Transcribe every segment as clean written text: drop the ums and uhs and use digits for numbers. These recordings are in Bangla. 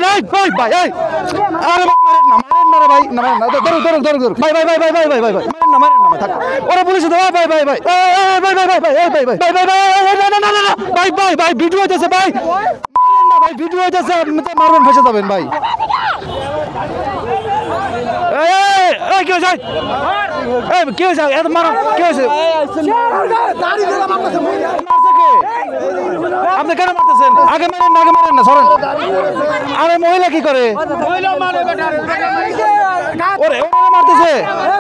নাই ভাই ভাই এই আরে মারেন না রে ভাই না ধরো ভাই মারেন না থাক ওরে পুলিশ দাও ভাই ভাই ভাই ভাই ভিডিও হইতেছে ভাই মারেন না ভাই ভিডিও হইতেছে আপনি তো মারবেন ফেসে যাবেন ভাই এই কি হইছে এই কি হইছে এত মারো কি হইছে আপনি কেন মারতেছেন আগে মারেন না সরেন আরে মহিলা কি করে মহিলা মারে বেটা ওরে মারতেছে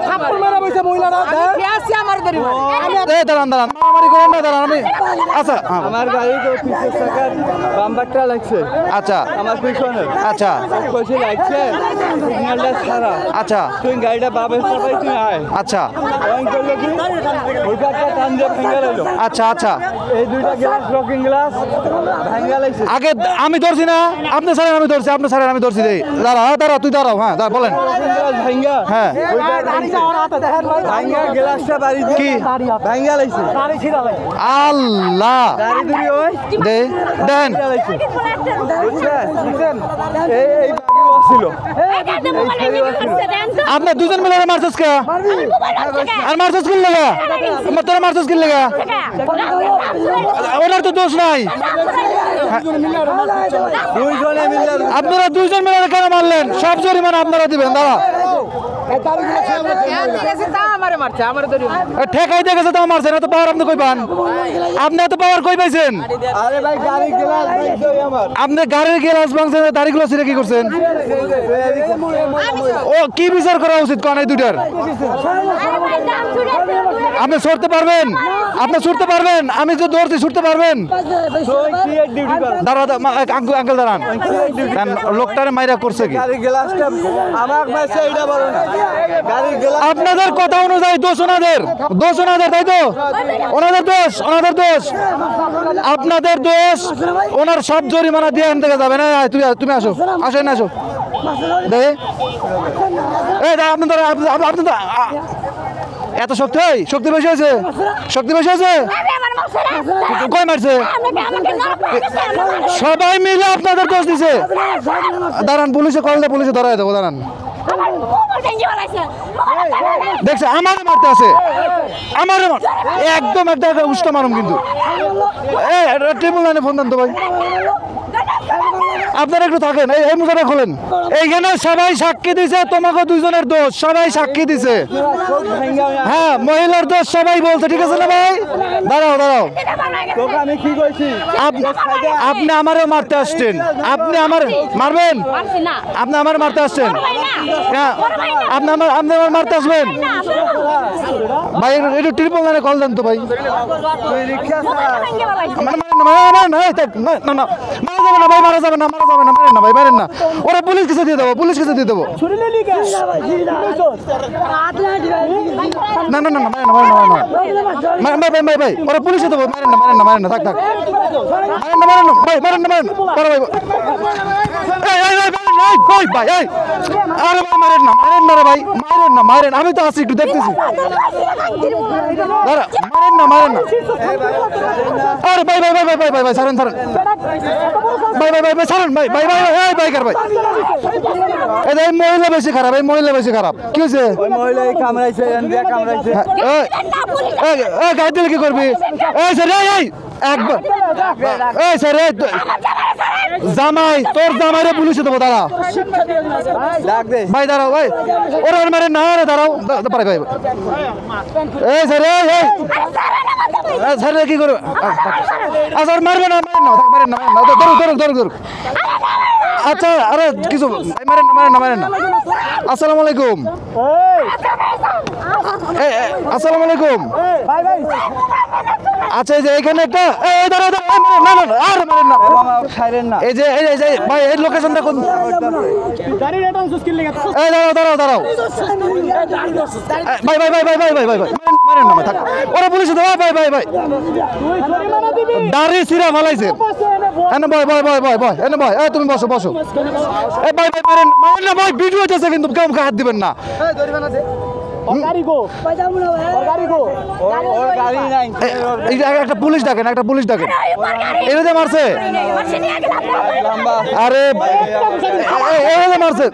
থাপ্পড় মারা বইছে মহিলারা কেসি আমার ধরি মারে এই দাঁড়ান মারামারি করেন না দাঁড়ান আমি আচ্ছা আমার গাড়ি তো পিছে চাকা বাম্পারটা লাগছে আচ্ছা আমার পিছনে আচ্ছা কইছে লাগছে সিগন্যালটা ছাড়া আচ্ছা তুই গাড়িটা বাবের সবাই তুই আয় আচ্ছা ওই করলো কি ওইটা টান দিয়ে ভেঙে লাইলো আচ্ছা এই দুইটা গ্লাস রকিং গ্লাস ভেঙে লাইছে আগে আমি ধরছি না আপনি স্যার আমি ধরছি আপনি স্যার আমি ধরছি দাঁড়া তুই দাঁড়াও হ্যাঁ বলেন ভেঙে হ্যাঁ ভাঙ্গা গ্লাসটা বাড়ি দিয়ে কি ভাঙ্গা লাইছে গাড়ি ছিড়া লাইছে আল্লাহ গাড়ি দূরে ওই দেন বুঝছেন এই বাকি বসছিল আপনি দুজন মিলে মারছস কে আর মারছস কি লাগা তোরা মারছস কি লাগা ওনার তো দোষ নাই দুইজনে মিলে আপনারা দুইজন মিলে কেন মারলেন সব জরিমানা আপনারা দিবেন দাঁড়া ঠেকাই দিয়ে গেছে তো মারছেন এত পাওয়ার আপনি কই পান আপনি এত পাওয়ার কই পাইছেন আরে ভাই গাড়ি গ্লাস আমার আপনি গাড়ির গ্লাস ভাঙছেন দাড়িগুলো ছিঁড়ে কি করছেন ও কি বিচার করা উচিত কোন এই দুইটার আপনি ছুটতে পারবেন আমি যে দৌড়তে ছুটতে পারবেন দাঁড়া আঙ্কেল দাঁড়ান লোকটারে মাইরা করছে কি গাড়ি গ্লাসটা আমার মাসে এইটা বলো না গাড়ি গ্লাস আপনাদের কথা অনুযায়ী দোষ ওনাদের তাই তো ওনাদের দোষ আপনাদের দোষ ওনার সব জরিমানা দিয়ে আনতে যাবে না তুমি আসো দে এই আপনি এত শক্তি বেশি হয়েছে কই মারছে সবাই মিলে আপনাদের দোষ দিছে দাঁড়ান পুলিশে ধরাই দেবো দাঁড়ান দেখছে আমারে মারতে আছে একদম একটা উষ্টা মারুম কিন্তু ট্রিপল লাইনে ফোন দেন তো ভাই আপনারা একটু থাকেন এই মুজাটা খোলেন এইখানে সবাই সাক্ষী দিছে তোমাকে দুইজনের দোষ সবাই সাক্ষী দিছে হ্যাঁ মহিলার দোষ সবাই বলছে ঠিক আছে না ভাই দাঁড়াও আমি কি কইছি আপনি আমারও মারতে আসছেন আপনি আমার মারবেন আপনি আমার মারতে আসছেন হ্যাঁ আপনি আমার মারতে আসবেন ভাই একটু ট্রিপল লাইনে কল দেন তো ভাই মারা যাবে না মারেন না ওরা পুলিশ কাছে দিয়ে দেবো না ভাই ওরা পুলিশে দেবো মারেন না থাক মারেন না মারেন আমি তো আছি একটু দেখতেছি মারেন না আরে ভাই ছাড়েন ভাই এই মহিলা বেশি খারাপ কি হয়েছে গাড়ি দিলে কি করবি জামাই তোর জামাইরে পুলিশে দেবো দাঁড়া ভাই দাঁড়াও ভাই ওরা মারেন না দাঁড়াও পারে ভাই এই স্যার কি করবে আচ্ছা মারবে না ধরুক আচ্ছা আরে কিছু মারেন না আসসালামু আলাইকুম আচ্ছা এই যে এখানে একটা এই যে ভাই এই লোকেশনটা কোন দাঁড়াও ভাই মারেন না থাক ওরা পুলিশে দাও ভাই দাড়ি ছিঁড়া ফেলাইছে এনে বয় এনে বয় তুমি বসো ভাই মারেন না ভাই ভিডিও আছে কিন্তু কেউ হাত দিবেন না ওর গাড়ি নাই একটা পুলিশ ডাকেন, একটা পুলিশ ডাকেন। এনে মারছে, লম্বা আরে এনে মারছে।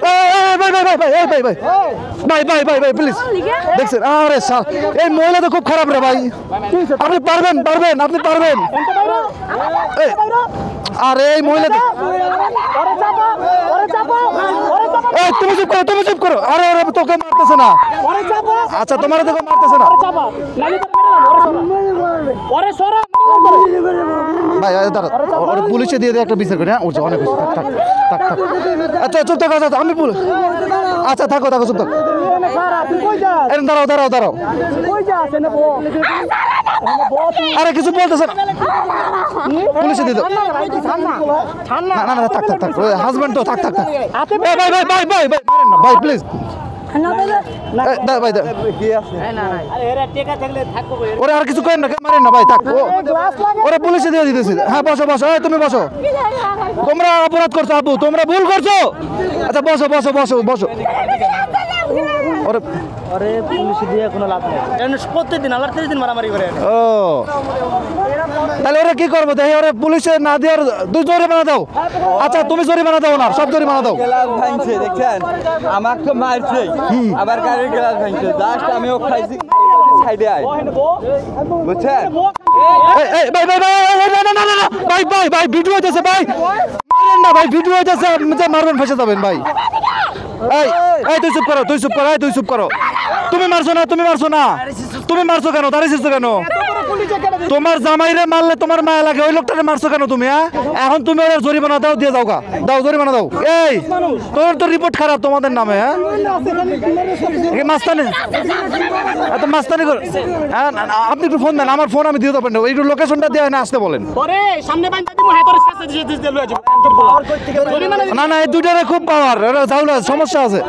ভাই ভাই ভাই ভাই ভাই ভাই ভাই ভাই ভাই ভাই প্লিজ দেখছেন? আরে এই মহিলা তো খুব খারাপ রে ভাই। আপনি পারবেন, পারবেন, আপনি পারবেন। আরে এই মহিলা তো তুমি চুপ করো, তুমি চুপ করো। আরে ওরা তোকে মারতেছে না। আচ্ছা তোমার তোকে মারতেছে না ভাই। দাঁড়া, ওরা পুলিশে দিয়ে একটা বিচার করে। হ্যাঁ উঠছে অনেক হয়েছে, থাক থাক থাক। আচ্ছা চুপ থাকো, আচ্ছা আমি পুলিশ। আচ্ছা থাকো থাকো, চুপ থাকো। দাঁড়াও দাঁড়াও দাঁড়াও। আরে কিছু বলতেছে না, পুলিশে দিয়ে দাও। না না না, থাক থাক থাক, হাজবেন্ড তো, থাক থাক থাক। ভাই ভাই ভাই ভাই ভাই ভাই মারেন না ভাই, প্লিজ। ওরে আর কিছু করেন না, মারেন না ভাই, থাক। ওরে পুলিশে দিয়ে দিতেছি। হ্যাঁ বসো বসো, তুমি বসো। তোমরা অপরাধ করছো আপু, তোমরা ভুল করছো। আচ্ছা বসো বসো বসো বসো। ওরে আরে পুলিশ দিয়ে কোনো লাভ নেই, প্রত্যেকদিন আলাদা 30 দিন মারামারি করে। ও তাহলে ওরা কি করবো? দেখি ওরা পুলিশে না দেওয়ার, তুই জরিমানা দাও। আচ্ছা তুমি জরিমানা দাও না, সব জরিমানা দাও। গ্লাস ভাঙছে দেখছেন, আমাকে তো মারছে, আবার গাড়ির গ্লাস ভাঙছে। জাস্ট আমি ও খাইছি সাইডে আয়, বুঝছেন? ভাই ভাই ভাই না না না না ভাই ভাই ভাই, ভিডিও হইতেছে ভাই, মারেন না ভাই, ভিডিও হইতেছে, মারবেন, ফেসে যাবেন ভাই। এই এই তুই চুপ করো, তুই চুপ করো, এই তুই চুপ করো। তুমি মারছো না, তুমি মারছো না, তুমি মারছো কেন? দাঁড়িয়েছো কেন? তোমার জামাইরে মারলে তোমার মায়া লাগে, ওই লোকটারে মারছো কেন তুমি? হ্যাঁ এখন তুমি ওর জরিমানা দাও, দিয়ে যাও গা, দাও জরিমানা দাও। এই তোর তো রিপোর্ট খারাপ তোমাদের নামে। হ্যাঁ মাস্তানি, এত মাস্তানি করে। হ্যাঁ আপনি একটু ফোন দেন, আমার ফোন আমি দিয়ে দেবেন, একটু লোকেশনটা দিয়ে না আসতে বলেন। না না এই দুইটারে খুব পাওয়ার, যাওলা সমস্যা আছে।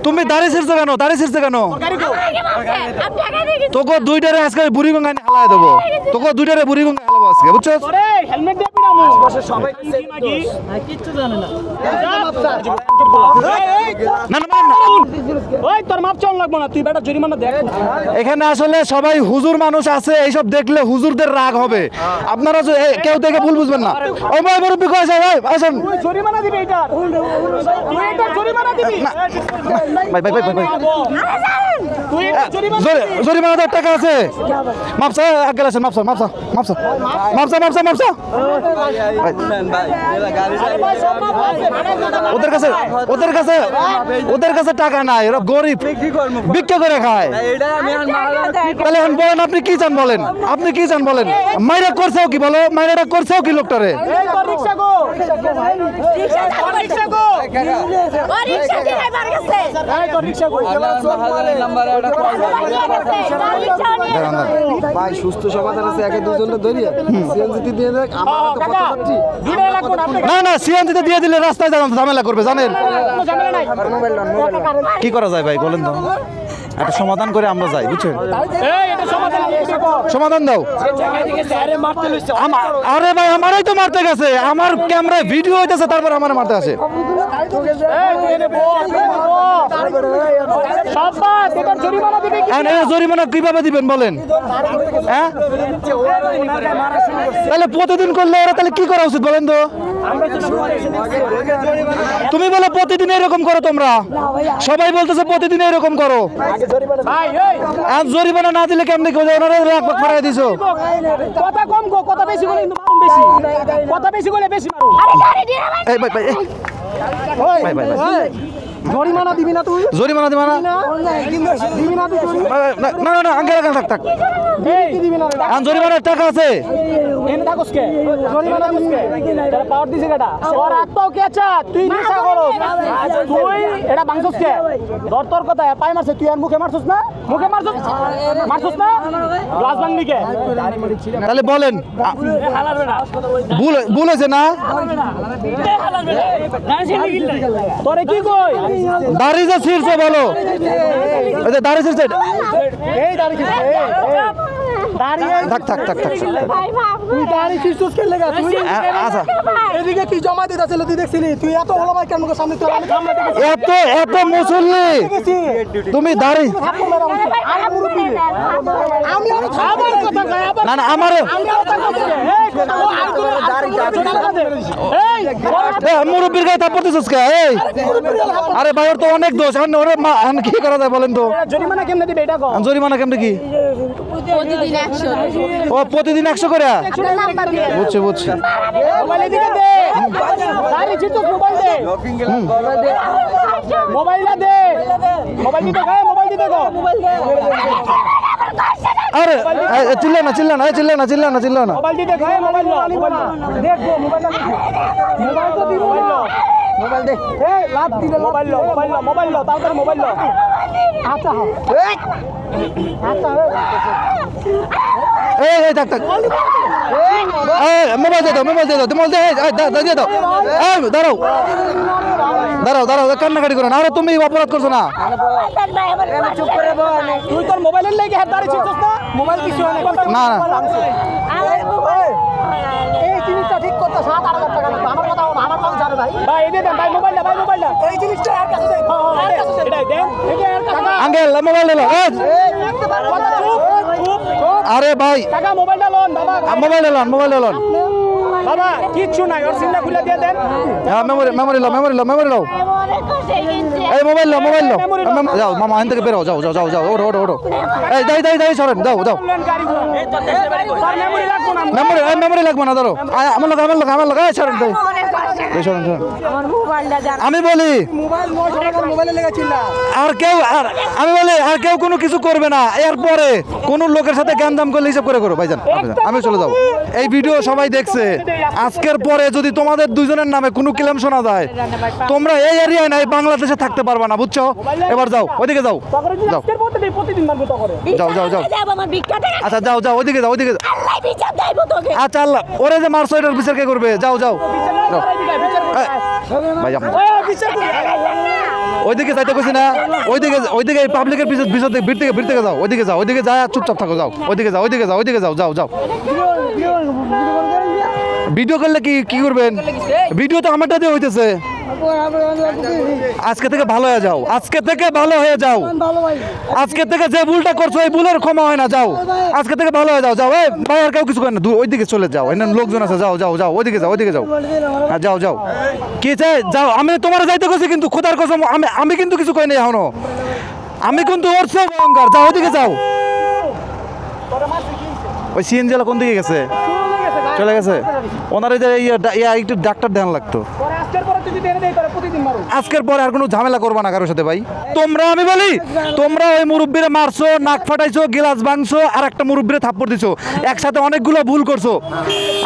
তুমি দাঁড়িয়ে ছিড়ছো কেন? দাঁড়িয়ে ছিড়ছো কেন? তোকে দুইটারে আজকে বুড়িগঙ্গা হালাই দেবো, তোকে দুইটারে বুড়িগঙ্গা হালাবো আজকে, বুঝছো? না না না, এখানে আসলে সবাই হুজুর মানুষ আছে, এইসব দেখলে হুজুরদের রাগ হবে। আপনারা কেউ দেখে ভুল বুঝবেন না। ও ভাই মুরব্বি কই আছে? ভাই আসেন। ভাই ভাই ভাই ভাই জরিমানা দেওয়ার টাকা আছে? মাপসা আগে আসেন, মাপসা মাপসা মাপসা মাপসা মাপসা মাপসা। ওদের কাছে ওদের কাছে ওদের কাছে টাকা নাই, ওরা গরিব, ভিক্ষা করে খায়। তাহলে এখন বলেন আপনি কি চান? বলেন আপনি কি চান? বলেন মাইরা করছেও কি? বলো মাইরাটা করছেও কি লোকটারে? ভাই সুস্থ সমাধান আছে, একে দুজনে ধরিয়ে সিএনজি দিয়ে দেখ। আমার তো কথা বলছি না না, সিএনজিতে দিয়ে দিলে রাস্তায় ঝামেলা করবে, জানেন? কি করা যায় ভাই বলেন তো? একটা সমাধান করে আমরা যাই, বুঝছেন? সমাধান দাও। আরে ভাই আমারই তো মারতে গেছে, আমার ক্যামেরায় ভিডিও হইতেছে, তারপর আমার মারতে আসে। জরিমানা কিভাবে দিবেন বলেন? হ্যাঁ তাহলে প্রতিদিন করলে ওরা তাহলে কি করা উচিত বলেন তো? তুমি বলো প্রতিদিন এরকম করো, তোমরা সবাই বলতেছে প্রতিদিন এরকম করো। আর জরিমানা না দিলে কেমনি ওনারা রাগ ফাড়াই দিছো? কথা কম গো, কথা বেশি বলে কিন্তু মারুম বেশি, কথা বেশি বলে বেশি মারুম। এই ভাই ভাই ভাই ভাই ভাই জরিমানা দিবি না তুই? জরিমানা দিবা না? দিবি না তুই? না না না আঙ্কেল আঙ্কেল থাক থাক। কি দিবি না? জরিমানার টাকা আছে। এনে থাকোস কে? জরিমানা দিস কে? তোরা পাওয়ার দিছে কেডা? ওর আত্মাও কে চা? তুই নিশা করস, তুই এটা বাংছস কে? ধর তোর কথা, পাই মারছে তুই, আর মুখে মারছস না? মুখে মারছস, মারছস না? গ্লাস ভাঙলি কে? তাহলে বলেন ভুল হয়েছে না? তোরে কি কই? দাড়ি যে ছিড়ছে বলো, দাড়ি ছিড়ছে। এই দাঁড়িয়ে থাক থাক থাক থাক তুই দাঁড়িয়ে ছিস কে লেগা তুই আচ্ছা এদিকে কি জমা দিতেছিল তুই দেখছিলি তুই এত ওলামাই কেন মুখের সামনে তুই আমি সামনে থেকে এত এত মুসল্লি তুমি দাঁড়ি আমি আর খাবার কথা কই আবার না না আমার আমি আর কথা কই এই মুরব্বীর গায়ে থাপ্পড় দিছিস কে এই আরে ভাই ওর তো অনেক দোষ এখন ওরে কি করা যায় বলেন তো জরিমানা কেমনে দিবে এটা কো জরিমানা কেমনে কি প্রতিদিন 100 ও প্রতিদিন 100 করে নাম্বার দিয়ে বুঝছি বুঝছি মোবাইল এদিকে দে দাঁড়িয়ে ছিস মোবাইল দে মোবাইলটা দে মোবাইল দিতে কয় মোবাইল দিতে কো আরে চিল্লা না চিল্লা না চিল্লা না চিল্লা না চিল্লা না মোবাইল দিতে কয় মোবাইল দেখো মোবাইলটা মোবাইল তো দিব মোবাইল দে এই লাভ দিলে মোবাইল তাড়াতাড়ি মোবাইল আচ্ছা আচ্ছা এই থাক থাক মোবাইল দিয়ে দাও মোবাইল দিয়ে দাও মোবাইল দিয়ে দাও এই দাঁড়াও দাঁড়াও দাঁড়াও কান্নাকাটি করো না আরে তুমি অপরাধ করছো না চুপ করে তুই তোর মোবাইলের লেগে হাত দাঁড়িয়ে ছিস না মোবাইল কিছু হয় না না এই জিনিসটা ঠিক করতে 7-8 হাজার টাকা লাগবে আমার কথা আমার কাছে জানে ভাই এই দেন ভাই মোবাইলটা এই জিনিসটা আর কাছে যাই আর কাছে এটাই দেন এটা আর টাকা আঙ্কেল মোবাইল নিলো আরে ভাই টাকা মোবাইলটা লোন বাবা মোবাইল লোন বাবা কিচ্ছু নাই ওর সিমটা খুলে দিয়ে দেন হ্যাঁ মেমোরি লো এই মোবাইল লো যাও মামা এখান থেকে বেরো যাও ওঠো এই দাই সরেন দাও মেমোরি লাগবো না মেমোরি লাগবে না ধরো আমার লোক এই সরেন দাই এই সরেন আমার মোবাইলটা জান আমি বলি মোবাইলে লেগেছিল না আমি বলি আর কেউ কোনো কিছু করবে না এরপরে কোন লোকের সাথে জ্ঞানদাম করলে হিসাব করে করো ভাইজান আমি চলে যাও এই ভিডিও সবাই দেখছে আজকের পরে যদি তোমাদের দুইজনের নামে কোনো ক্লেম শোনা যায় তোমরা এই এরিয়ায় নাই বাংলাদেশে থাকতে পারবা না বুঝছো এবার যাও ওইদিকে যাও যাও প্রতিদিন মারবো তো করে যাও আমার ভিক্ষা টাকা আচ্ছা যাও ওইদিকে যাও আল্লাহ বিচার দেব তোকে আচ্ছা আল্লাহ ওরে যে মারছো এটার বিচার কে করবে যাও ভাই আপনার ওইদিকে যাইতে কইছি না ওইদিকে পাবলিকের ভিড় থেকে যাও ওইদিকে যায় চুপচাপ থাকো যাও ওইদিকে যাও ভিডিও করলে কি করবেন ভিডিও তো আমারটা দিয়ে হইতেছে আজকে থেকে ভালো হয়ে যাও আজকে থেকে যে ভুলটা করছো এই ভুলের ক্ষমা হয় না যাও আজকে থেকে ভালো হয়ে যাও এই ভাই আর কেউ কিছু করেন না ওইদিকে চলে যাও এখানে লোকজন আছে যাও ওইদিকে যাও হ্যাঁ যাও কি চাই যাও আমি তোমার যাইতে কইছি কিন্তু খোদার কসম আমি কিন্তু কিছু কই নাই এখনো আমি কিন্তু ওর চেয়ে ভয়ঙ্কর যাও ওইদিকে যাও ওই সিএনজি কোন দিকে গেছে চলে গেছে ওনার একটু ডাক্তার ধ্যান লাগতো আজকের পরে আর কোনো ঝামেলা করবা না কারোর সাথে ভাই আমি বলি তোমরা ওই মুরব্বিরে মারছো নাক ফাটাইছো গিলাস ভাঙছো আর একটা মুরব্বিরে থাপ্পড় দিছো একসাথে অনেকগুলো ভুল করছো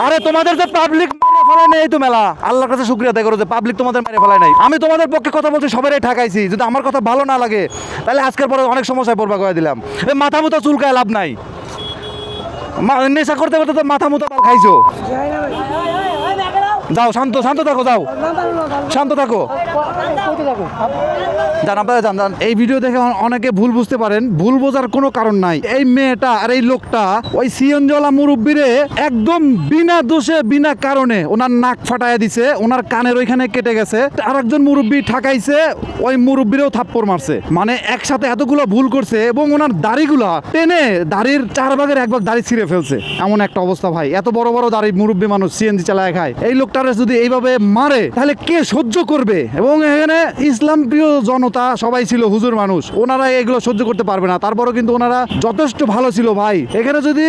আরে তোমাদের যে পাবলিক মেরে ফেলায় নেই তো মেলা আল্লাহর কাছে শুকরিয়া আদায় করো যে পাবলিক তোমাদের মেরে ফেলায় নাই আমি তোমাদের পক্ষে কথা বলছি সবাই ঠাকাইছি যদি আমার কথা ভালো না লাগে তাহলে আজকের পরে অনেক সমস্যায় পড়বা করে দিলাম মাথা মুথা চুলকায় লাভ নাই নেশা করতে তো মাথা মুথা খাইছো যাও শান্ত থাকো শান্ত থাকো জান এই ভিডিও দেখে অনেকে ভুল বুঝতে পারেন ভুল বোঝার কোনো কারণ নাই এই মেয়েটা আর এই লোকটা ওই সিএনজিওয়ালা মুরব্বিরে একদম বিনা দোষে বিনা কারণে ওনার নাক ফাটায় দিছে ওনার কানের ওইখানে কেটে গেছে আর একজন মুরব্বি ঠাকাইছে ওই মুরব্বিরেও থাপ্পড় মারছে মানে একসাথে এতগুলো ভুল করছে এবং ওনার দাড়িগুলা টেনে দাড়ির 4 ভাগের 1 ভাগ দাড়ি ছিঁড়ে ফেলছে এমন একটা অবস্থা ভাই এত বড় দাড়ি মুরব্বি মানুষ সিএনজি চালায় খায় এই লোকটারে যদি এইভাবে মারে তাহলে কে সহ্য করবে এবং এখানে ইসলাম প্রিয় জনতা সবাই ছিল হুজুর মানুষ ওনারা এগুলো সহ্য করতে পারবে না তারপরও কিন্তু ওনারা যথেষ্ট ভালো ছিল ভাই এখানে যদি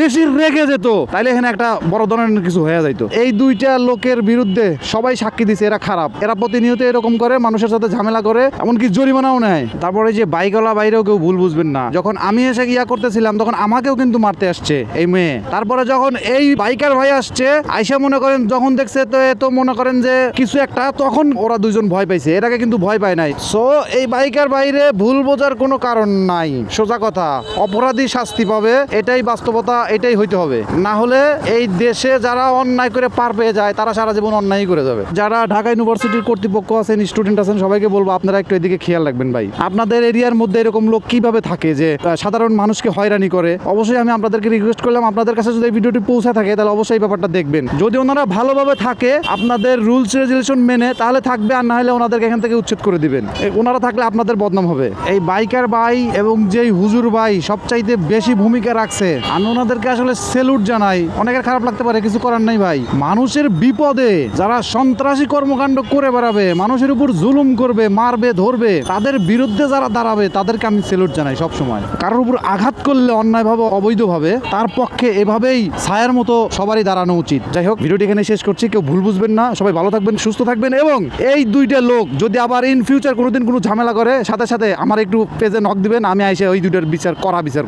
বেশি রেগে যেত তাহলে এখানে একটা বড় ধরনের কিছু হয়ে যাইতো এই দুইটা লোকের বিরুদ্ধে সবাই সাক্ষী দিছে এরা খারাপ এরা প্রতিনিয়ত এরকম করে মানুষের সাথে ঝামেলা করে এমনকি জরিমানাও নেয় তারপরে যে বাইকওয়ালা বাইরেও কেউ ভুল বুঝবেন না যখন আমি এসে করতেছিলাম তখন আমাকেও কিন্তু মারতে আসছে এই মেয়ে তারপরে যখন এই বাইকার ভাই আসছে আইসা মনে করেন যখন দেখছে তো এ তো মনে করেন যে কিছু একটা, তখন ওরা দুইজন ভয় পাইছে, এটাকে কিন্তু ভয় পায় নাই। সো এই বাইকের বাইরে ভুল বোঝার কোনো কারণ নাই, সোজা কথা, অপরাধী শাস্তি পাবে, এটাই বাস্তবতা, এটাই হইতে হবে। না হলে এই দেশে যারা অন্যায় করে পার পেয়ে যায় তারা সারা জীবন অন্যায় করে যাবে। যারা ঢাকা ইউনিভার্সিটির কর্তৃপক্ষ আছেন, স্টুডেন্ট আছেন, সবাইকে বলবো আপনারা একটু এদিকে খেয়াল রাখবেন ভাই। আপনাদের এরিয়ার মধ্যে এরকম লোক কিভাবে থাকে যে সাধারণ মানুষকে হয়রানি করে? অবশ্যই আমি আপনাদেরকে রিকোয়েস্ট করলাম, আপনাদের কাছে যদি এই ভিডিওটি পৌঁছে থাকে তাহলে অবশ্যই এই ব্যাপারটা দেখবেন। যদি ওনারা ভালোভাবে থাকে আপনাদের রুলস রেগুলেশন মেনে, তাহলে থাকবে, আর না হলে ওনাদেরকে এখান থেকে উচ্ছেদ করে দিবেন। ওনারা থাকলে আপনাদের বদনাম হবে। এই বাইকার ভাই এবং যেই হুজুর ভাই সবচাইতে বেশি ভূমিকা রাখছে, আমি ওনাদেরকে আসলে সেলুট জানাই। অনেকের খারাপ লাগতে পারে, কিছু করার নাই ভাই। মানুষের বিপদে যারা সন্ত্রাসী কর্মকাণ্ড করে বেড়াবে, মানুষের উপর জুলুম করবে, মারবে, ধরবে, তাদের বিরুদ্ধে যারা দাঁড়াবে তাদেরকে আমি সেলুট জানাই সব সময়। কারোর উপর আঘাত করলে অন্যায়ভাবে, অবৈধভাবে, তার পক্ষে এভাবেই ছায়ার মতো সবারই দাঁড়ানো উচিত। যাই হোক, ভিডিওটি এখানে শেষ করছি। কেউ ভুল বুঝবেন না, সবাই ভালো থাকবেন, সুস্থ থাকবেন। এবং এই দুইটা লোক যদি আবার ইন ফিউচার কোনোদিন কোনো ঝামেলা করে, সাথে সাথে আমার একটু পেজে নক দিবেন, আমি আইসে ওই দুইটার বিচার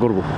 করব।